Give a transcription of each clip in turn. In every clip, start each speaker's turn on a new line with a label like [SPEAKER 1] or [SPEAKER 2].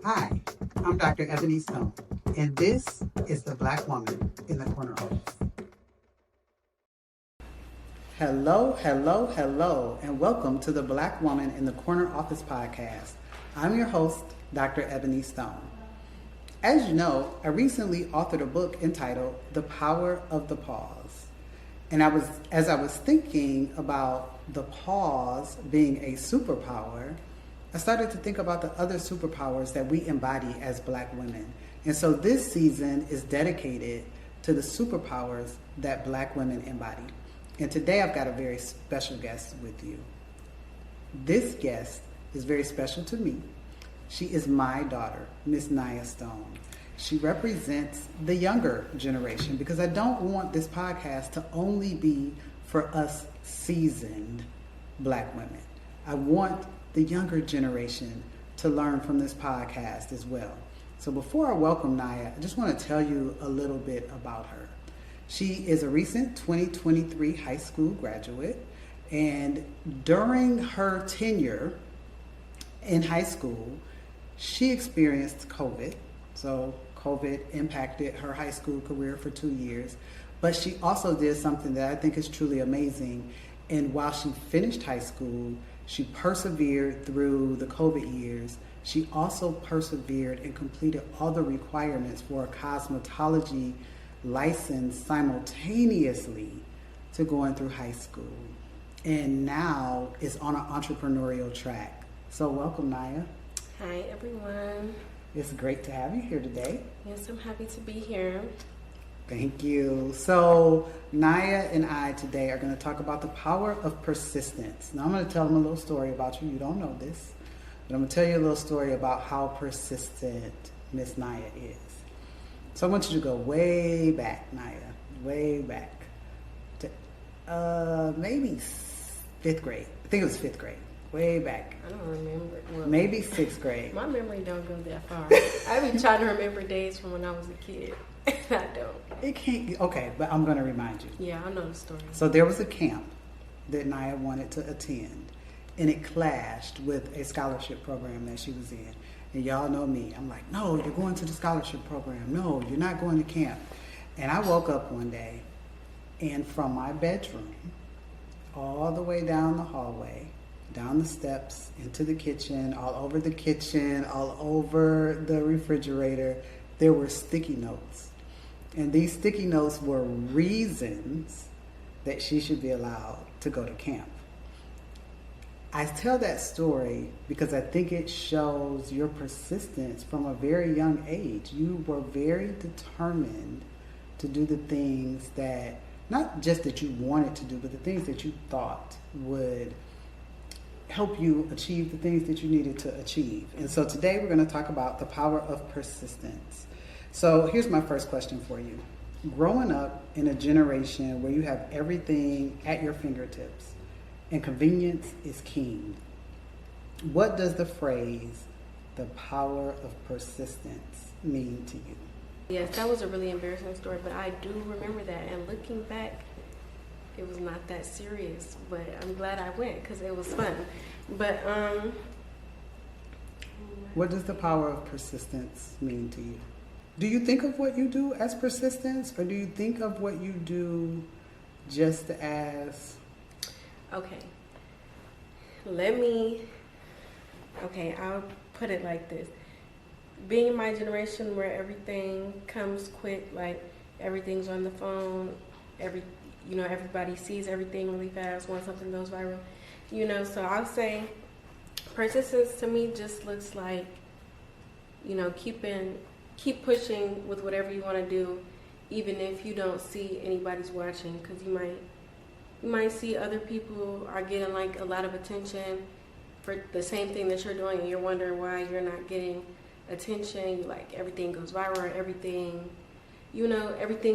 [SPEAKER 1] Hi, I'm Dr. Ebony Stone, and this is the Black Woman in the Corner Office. Hello, and welcome to the Black Woman in the Corner Office podcast. I'm your host, Dr. Ebony Stone. As you know, I recently authored a book entitled The Power of the Pause. And as I was thinking about the pause being a superpower, I started to think about the other superpowers that we embody as Black women. And so this season is dedicated to the superpowers that Black women embody. And today I've got a very special guest with you. This guest is very special to me. She is my daughter, Miss Niya Stone. She represents the younger generation because I don't want this podcast to only be for us seasoned Black women. I want the younger generation to learn from this podcast as well. So before I welcome Niya, I just want to tell you a little bit about her. She is a recent 2023 high school graduate, and during her tenure in high school, she experienced COVID. So COVID impacted her high school career for 2 years, but she also did something that I think is truly amazing. And while she finished high school, she persevered through the COVID years. She also persevered and completed all the requirements for a cosmetology license simultaneously to going through high school. And now is on an entrepreneurial track. So welcome, Niya.
[SPEAKER 2] Hi, everyone.
[SPEAKER 1] It's great to have you here today.
[SPEAKER 2] Yes, I'm happy to be here.
[SPEAKER 1] Thank you. So Niya and I today are going to talk about the power of persistence. Now I'm going to tell them a little story about you. You don't know this, but I'm going to tell you a little story about how persistent Miss Niya is. So I want you to go way back, Niya, way back to maybe 5th grade. I think it was 5th grade. Way back.
[SPEAKER 2] I don't remember. Well,
[SPEAKER 1] maybe 6th grade.
[SPEAKER 2] My memory don't go that far. I've been trying to remember days from when I was a kid. I don't.
[SPEAKER 1] It can't. Okay, but I'm going to remind you.
[SPEAKER 2] Yeah, I know the story.
[SPEAKER 1] So there was a camp that Niya wanted to attend, and it clashed with a scholarship program that she was in. And y'all know me. I'm like, no, you're going to the scholarship program. No, you're not going to camp. And I woke up one day, and from my bedroom, all the way down the hallway, down the steps, into the kitchen, all over the refrigerator, there were sticky notes. And these sticky notes were reasons that she should be allowed to go to camp. I tell that story because I think it shows your persistence from a very young age. You were very determined to do the things that, not just that you wanted to do, but the things that you thought would help you achieve the things that you needed to achieve. And so today we're going to talk about the power of persistence. So here's my first question for you. Growing up in a generation where you have everything at your fingertips and convenience is king, what does the phrase, the power of persistence, mean to you?
[SPEAKER 2] Yes, that was a really embarrassing story, but I do remember that. And looking back, it was not that serious, but I'm glad I went because it was fun. But
[SPEAKER 1] what does the power of persistence mean to you? Do you think of what you do as persistence, or do you think of what you do just as...
[SPEAKER 2] Okay, I'll put it like this. Being in my generation where everything comes quick, like everything's on the phone, everybody sees everything really fast once something goes viral, so I'll say persistence to me just looks like, keep pushing with whatever you want to do, even if you don't see anybody's watching, because you might see other people are getting like a lot of attention for the same thing that you're doing, and you're wondering why you're not getting attention. You like everything goes viral, everything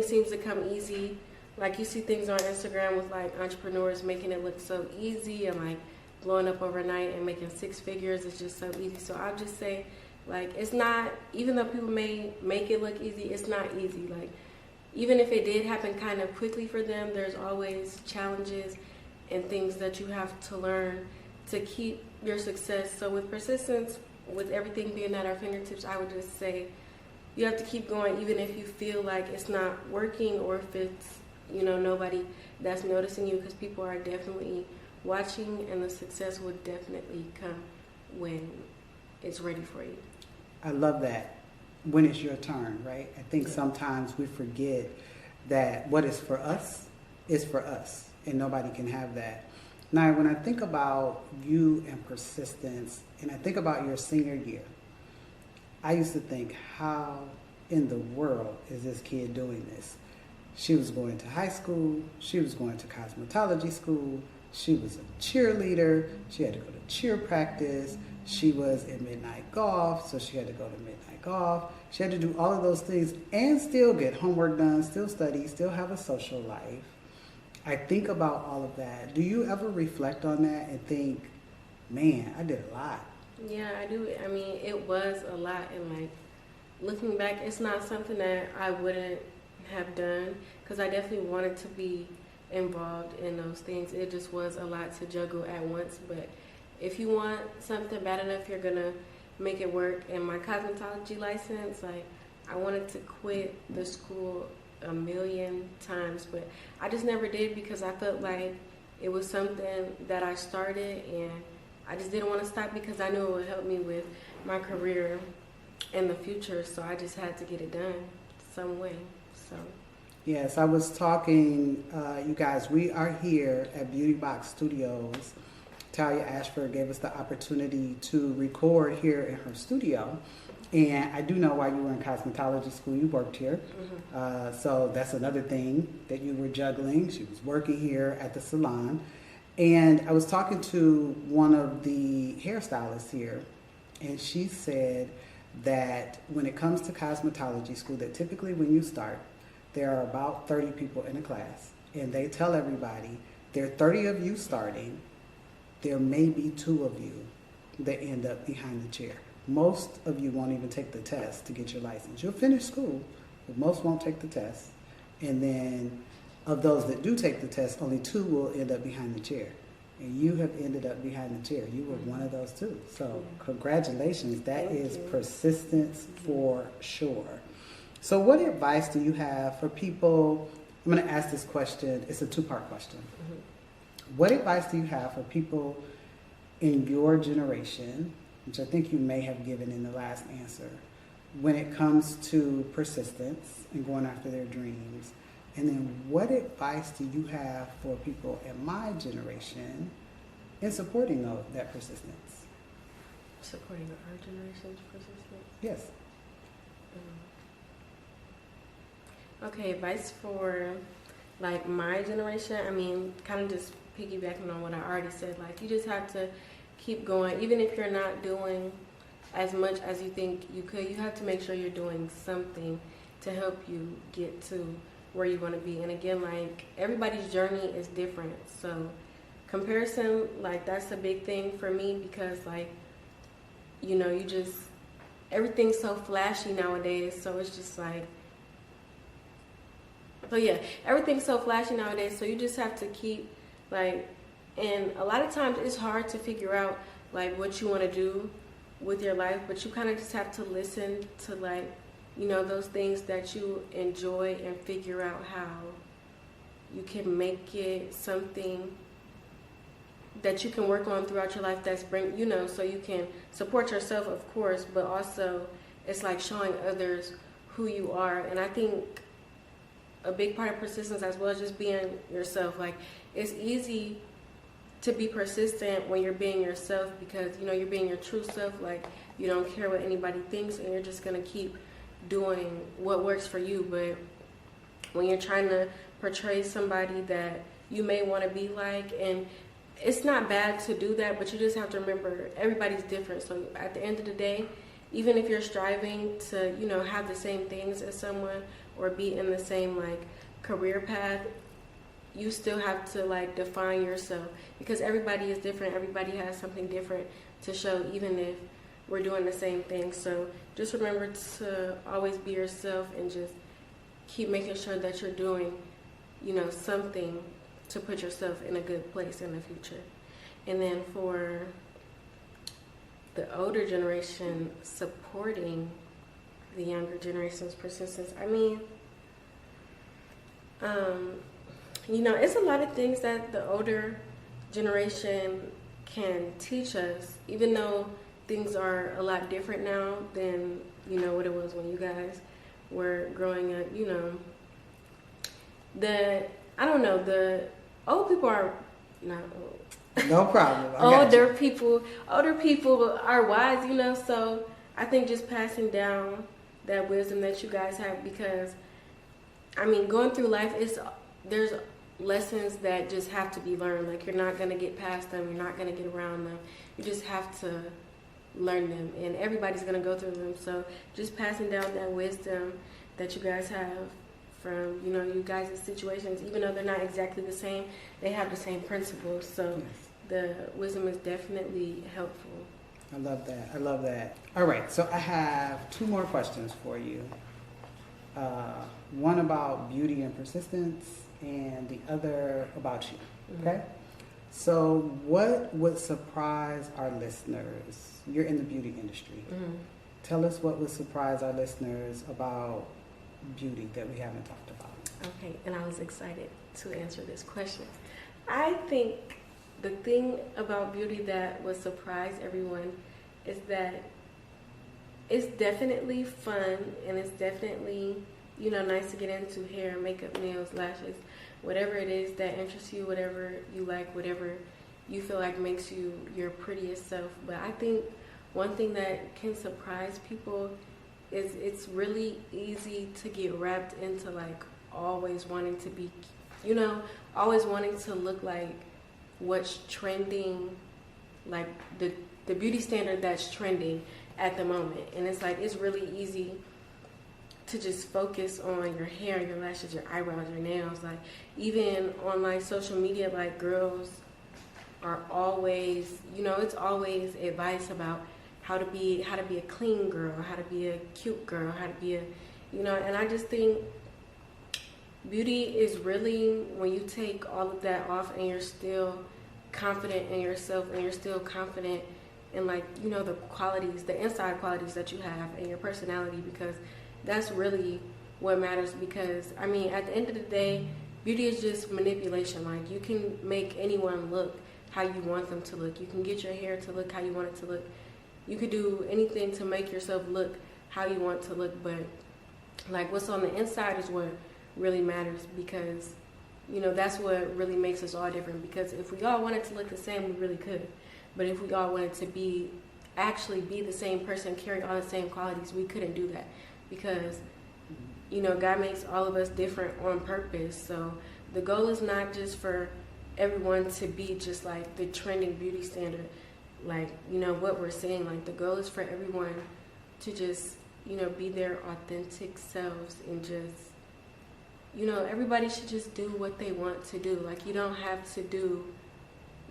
[SPEAKER 2] seems to come easy. Like you see things on Instagram with like entrepreneurs making it look so easy and like blowing up overnight and making 6 figures. It's just so easy. So I'll just say, like, it's not, even though people may make it look easy, it's not easy. Like, even if it did happen kind of quickly for them, there's always challenges and things that you have to learn to keep your success. So with persistence, with everything being at our fingertips, I would just say you have to keep going, even if you feel like it's not working or if it's, nobody that's noticing you, because people are definitely watching, and the success will definitely come when it's ready for you.
[SPEAKER 1] I love that. When it's your turn, right? I think sometimes we forget that what is for us is for us, and nobody can have that. Now, when I think about you and persistence, and I think about your senior year, I used to think, how in the world is this kid doing this? She was going to high school, she was going to cosmetology school, she was a cheerleader, she had to go to cheer practice, she was in midnight golf, so she had to go to midnight golf. She had to do all of those things and still get homework done, still study, still have a social life. I think about all of that. Do you ever reflect on that and think, man, I did a lot?
[SPEAKER 2] Yeah, I do. I mean, it was a lot, and like looking back, it's not something that I wouldn't have done, because I definitely wanted to be involved in those things. It just was a lot to juggle at once. But if you want something bad enough, you're gonna make it work. And my cosmetology license, like, I wanted to quit the school a million times, but I just never did, because I felt like it was something that I started, and I just didn't want to stop, because I knew it would help me with my career in the future. So I just had to get it done some way. So
[SPEAKER 1] yes, I was talking, you guys, we are here at Beauty Box Studios. Talia Ashford gave us the opportunity to record here in her studio. And I do know while you were in cosmetology school, you worked here. Mm-hmm. So that's another thing that you were juggling. She was working here at the salon. And I was talking to one of the hairstylists here, and she said that when it comes to cosmetology school, that typically when you start, there are about 30 people in a class. And they tell everybody, there are 30 of you starting, there may be 2 of you that end up behind the chair. Most of you won't even take the test to get your license. You'll finish school, but most won't take the test. And then of those that do take the test, only 2 will end up behind the chair. And you have ended up behind the chair. You were one of those 2. So congratulations. That is persistence for sure. So what advice do you have for people? I'm going to ask this question. It's a 2-part question. Mm-hmm. What advice do you have for people in your generation, which I think you may have given in the last answer, when it comes to persistence and going after their dreams? And then what advice do you have for people in my generation in supporting that persistence?
[SPEAKER 2] Supporting our generation's persistence?
[SPEAKER 1] Yes.
[SPEAKER 2] Okay, advice for like my generation, I mean, kind of just piggybacking on what I already said, like you just have to keep going. Even if you're not doing as much as you think you could, you have to make sure you're doing something to help you get to where you want to be. And again, like everybody's journey is different. So comparison, like that's a big thing for me, because like, you just, everything's so flashy nowadays. So it's just like, everything's so flashy nowadays. So you just have to keep like, and a lot of times it's hard to figure out like what you want to do with your life, but you kind of just have to listen to like, those things that you enjoy and figure out how you can make it something that you can work on throughout your life that's so you can support yourself, of course, but also it's like showing others who you are. And I think a big part of persistence as well is just being yourself. Like it's easy to be persistent when you're being yourself, because you're being your true self. Like you don't care what anybody thinks, and you're just gonna keep doing what works for you. But when you're trying to portray somebody that you may want to be like, and it's not bad to do that, but you just have to remember everybody's different. So at the end of the day, even if you're striving to have the same things as someone or be in the same like career path, you still have to like define yourself, because everybody is different. Everybody has something different to show, even if we're doing the same thing. So just remember to always be yourself and just keep making sure that you're doing, something to put yourself in a good place in the future. And then for the older generation supporting the younger generation's persistence. I mean, it's a lot of things that the older generation can teach us, even though things are a lot different now than, what it was when you guys were growing up. The old people are not old.
[SPEAKER 1] No problem.
[SPEAKER 2] Older people are wise, so I think just passing down that wisdom that you guys have, because going through life, there's lessons that just have to be learned. Like, you're not going to get past them, you're not going to get around them, you just have to learn them, and everybody's going to go through them. So just passing down that wisdom that you guys have from you guys' situations, even though they're not exactly the same, they have the same principles. So the wisdom is definitely helpful.
[SPEAKER 1] I love that. All right, so I have 2 more questions for you. One about beauty and persistence, and the other about you. Okay? So what would surprise our listeners? You're in the beauty industry. Tell us what would surprise our listeners about beauty that we haven't talked about.
[SPEAKER 2] Okay, and I was excited to answer this question. I think the thing about beauty that would surprise everyone is that it's definitely fun, and it's definitely, nice to get into: hair, makeup, nails, lashes, whatever it is that interests you, whatever you like, whatever you feel like makes you your prettiest self. But I think one thing that can surprise people is it's really easy to get wrapped into like always wanting to be, always wanting to look like what's trending, like the beauty standard that's trending at the moment. And it's like, it's really easy to just focus on your hair, your lashes, your eyebrows, your nails. Like, even on like social media, like, girls are always, it's always advice about how to be a clean girl, how to be a cute girl, how to be a, and I just think beauty is really when you take all of that off and you're still confident in yourself, and you're still confident in, like, the qualities, the inside qualities that you have, and your personality, because that's really what matters. Because at the end of the day, beauty is just manipulation. Like, you can make anyone look how you want them to look. You can get your hair to look how you want it to look. You could do anything to make yourself look how you want to look, but like, what's on the inside is what really matters, because that's what really makes us all different. Because if we all wanted to look the same, we really could. But if we all wanted to actually be the same person, carry all the same qualities, we couldn't do that, because God makes all of us different on purpose. So the goal is not just for everyone to be just like the trending beauty standard, like, what we're saying. Like, the goal is for everyone to just, be their authentic selves, and just, everybody should just do what they want to do. Like, you don't have to do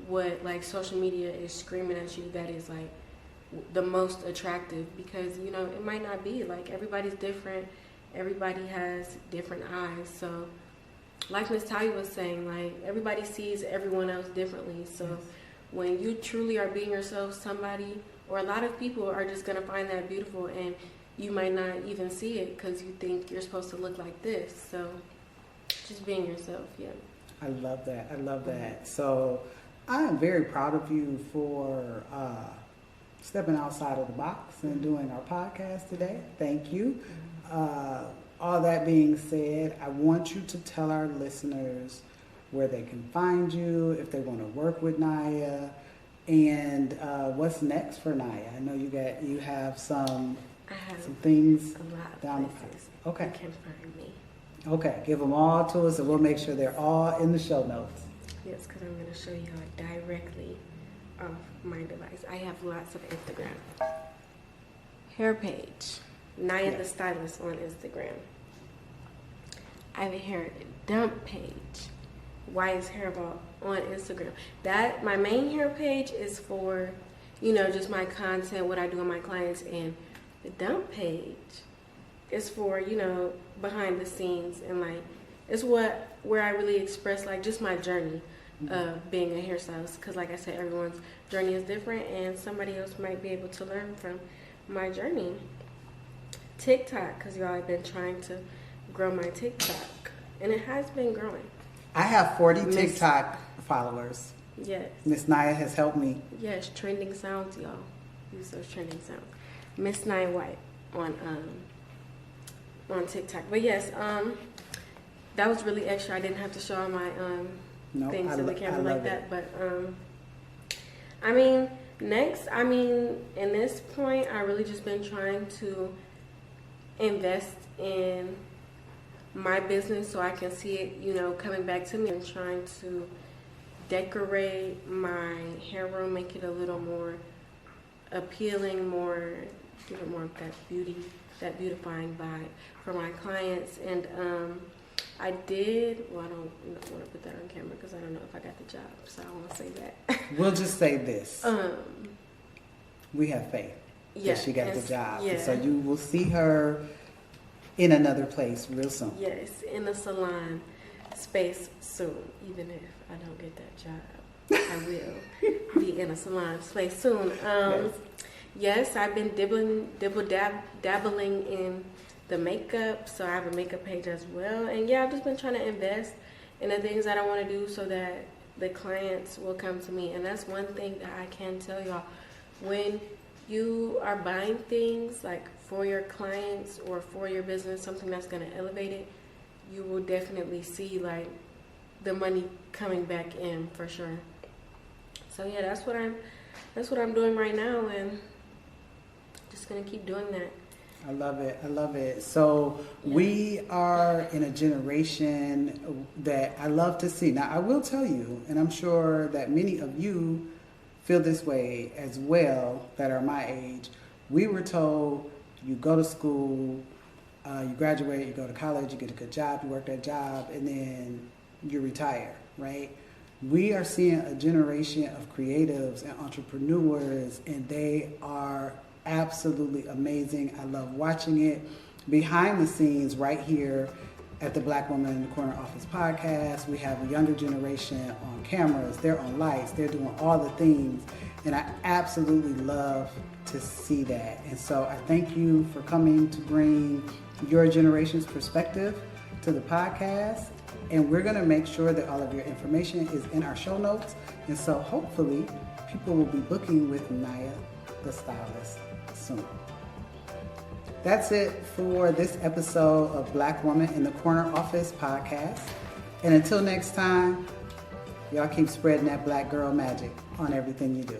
[SPEAKER 2] what, like, social media is screaming at you that is, like, the most attractive, because, it might not be. Like, everybody's different. Everybody has different eyes. So, like Miss Talia was saying, like, everybody sees everyone else differently. So when you truly are being yourself, somebody or a lot of people are just going to find that beautiful, and you might not even see it because you think you're supposed to look like this. So just being yourself, yeah.
[SPEAKER 1] I love that. So I am very proud of you for stepping outside of the box and doing our podcast today. Thank you. All that being said, I want you to tell our listeners where they can find you, if they want to work with Niya, and what's next for Niya. I know you have some things
[SPEAKER 2] a lot
[SPEAKER 1] down
[SPEAKER 2] of places
[SPEAKER 1] the pipe. Okay.
[SPEAKER 2] You can find me.
[SPEAKER 1] Okay, give them all to us, and we'll make sure they're all in the show notes.
[SPEAKER 2] Yes, because I'm going to show you directly off my device. I have lots of Instagram. Hair page, Niya the Stylist on Instagram. I have a hair dump page, Wise Hairball on Instagram. That my main hair page is for, just my content, what I do with my clients, and the dump page is for, behind the scenes, and like it's where I really express like just my journey. of being a hairstylist. Because like I said, everyone's journey is different, and somebody else might be able to learn from my journey. TikTok, because y'all have been trying to grow my TikTok, and it has been growing.
[SPEAKER 1] I have 40 TikTok followers.
[SPEAKER 2] Yes.
[SPEAKER 1] Miss Niya has helped me.
[SPEAKER 2] Yes, trending sounds, y'all. Use those trending sounds. Miss Niya White on TikTok. But yes, that was really extra. I didn't have to show all my things to the camera like that. But I mean, in this point, I really just been trying to invest in my business so I can see it, coming back to me, and trying to decorate my hair room, make it a little more appealing, give it more of that beautifying vibe for my clients. And I don't want to put that on camera because I don't know if I got the job, so I won't say that.
[SPEAKER 1] We'll just say this. We have faith that she got the job.
[SPEAKER 2] Yeah.
[SPEAKER 1] So you will see her in another place real soon.
[SPEAKER 2] Yes, in the salon space soon. Even if I don't get that job, I will be in a salon space soon. Yes, I've been dabbling in the makeup, so I have a makeup page as well. And yeah, I've just been trying to invest in the things that I want to do so that the clients will come to me. And that's one thing that I can tell y'all. When you are buying things like for your clients or for your business, something that's going to elevate it, you will definitely see like the money coming back in for sure. So yeah, that's what I'm doing right now, and just gonna keep doing that.
[SPEAKER 1] I love it. So we are in a generation that I love to see. Now I will tell you, and I'm sure that many of you feel this way as well that are my age. We were told you go to school, you graduate, you go to college, you get a good job, you work that job, and then you retire, right? We are seeing a generation of creatives and entrepreneurs, and they are absolutely amazing. I love watching it. Behind the scenes right here at the Black Woman in the Corner Office podcast, we have a younger generation on cameras, they're on lights, they're doing all the things, and I absolutely love to see that. And so I thank you for coming to bring your generation's perspective to the podcast, and we're going to make sure that all of your information is in our show notes, and so hopefully people will be booking with Niya the Stylist soon. That's it for this episode of Black Woman in the Corner Office podcast. And until next time, y'all keep spreading that black girl magic on everything you do.